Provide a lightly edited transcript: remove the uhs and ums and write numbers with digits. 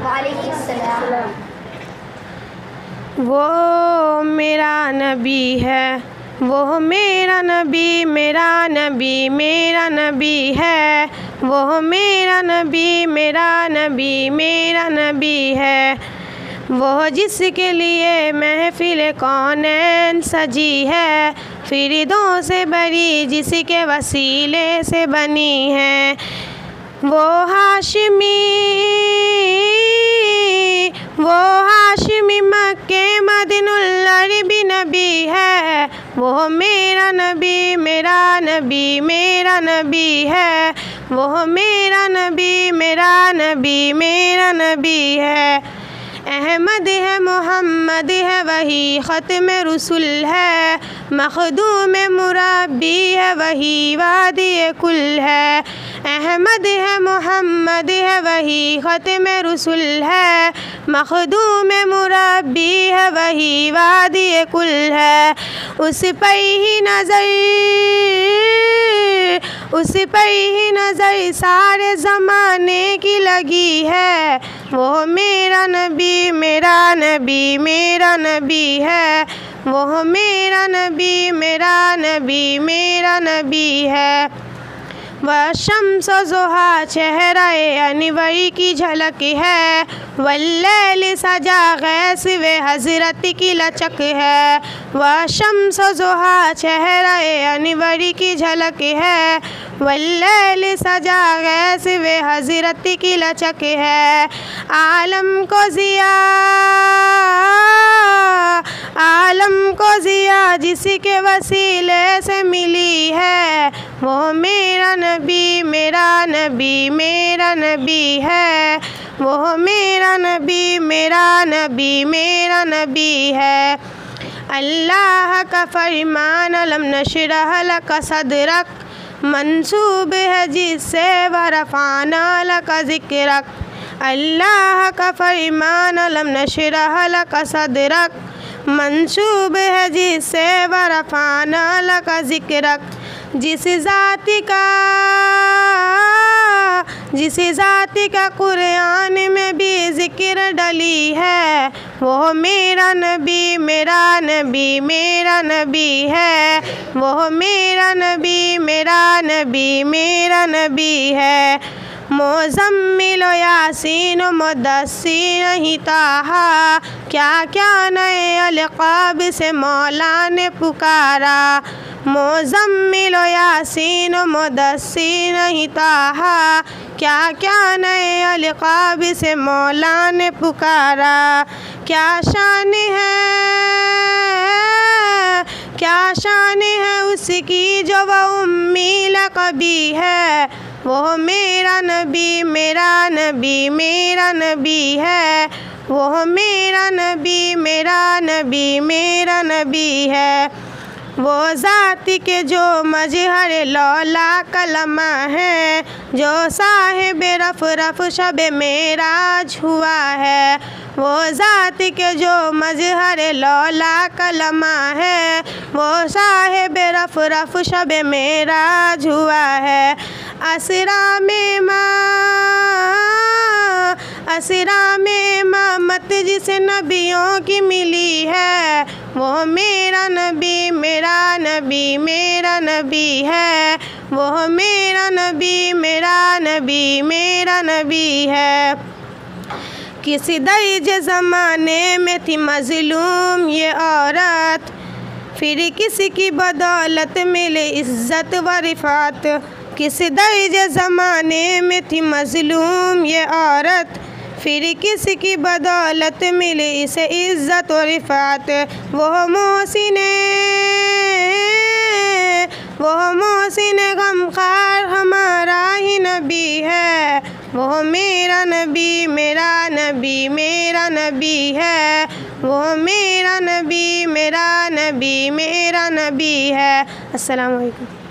वालेकुम। वो मेरा नबी है, वो मेरा नबी, मेरा नबी, मेरा नबी है। वो मेरा नबी, मेरा नबी, मेरा नबी है। वो जिसके लिए महफिल कौनैन सजी है, फिरिदों से बरी जिसके वसीले से बनी है। वो हाशिमी मक्के मदीनुल अरबी नबी है। वो मेरा नबी, मेरा नबी, मेरा नबी है। वो मेरा नबी, मेरा नबी, मेरा नबी है। अहमद है, मोहम्मद है, वही ख़त्म रसूल है। मखदूम मुरब्बी है, वही वादी कुल है। अहमद है, मोहम्मद है, वही ख़त्म रसूल है। मखदूम मुरब्बी है, वही वादी कुल है। उस पर ही नज़र सारे ज़माने की लगी है। वो मेरा नबी, मेरा नबी, मेरा नबी है। वो मेरा नबी, मेरा नबी, मेरा नबी है। वह शम्स ज़ुहा चेहरा-ए अनवर की झलक है। वल्लैल सजा गैस वे हज़रत की लचक है। वह शम्स ज़ुहा चेहरा-ए अनवर की झलक है। वल्लैल सजा गैस वे हज़रत की लचक है। आलम को ज़िया जिसके वसीले से मिली है। वो मेरा नबी, मेरा नबी, मेरा नबी है। वो मेरा नबी, मेरा नबी, मेरा नबी है। अल्लाह का फरमान अलम नशरह लक सदरक, मंसूब है जिससे वरफ़ाना लक ज़िक्रक। अल्लाह का फरमान अलम नशरह लक सदरक, मंसूब है जिससे वरफ़ाना लक ज़िक्रक। जिस ज़ाति का कुरान में भी ज़िक्र डली है। वो मेरा नबी, मेरा नबी, मेरा नबी है। वो मेरा नबी, मेरा नबी, मेरा नबी है। मुज़म्मिल यासीन मुद्दस्सिर ही ताहा, क्या क्या नए अलक़ाब से मौला ने पुकारा। मुज़म्मिल यासीन मुद्दस्सिर ही ताहा, क्या क्या नए अलक़ाब से मौला ने पुकारा। क्या शान है उसकी जो वह उम्मी लक़बी है। वो मेरा नबी, मेरा नबी, मेरा नबी है। वो मेरा नबी, मेरा नबी, मेरा नबी है। वो ज़ाति के जो मजहर लौला कलमा है, जो साहिब रफ़ शब मेराज हुआ है। वो ज़ाति के जो मजहर लौला कलमा है, वो साहिब रफ़ शब मेराज हुआ है। असरा में इमामत जिस नबियों की मिली है। वो मेरा नबी, मेरा नबी, मेरा नबी है। वो मेरा नबी, मेरा नबी, मेरा नबी है। किसी दर्ज ज़माने में थी मज़लूम ये औरत, फिर किसी की बदौलत मिले इज़्ज़त व रिफ़ात। किसी दर्ज ज़माने में थी मज़लूम ये औरत, फिर किसी की बदौलत मिली इसे इज़्ज़त और रिफ़ात। वो मोहसिन गमख़ार हमारा ही नबी है। वो मेरा नबी, मेरा नबी, मेरा नबी है। वो मेरा नबी, मेरा नबी, मेरा नबी है। अस्सलामु अलैकुम।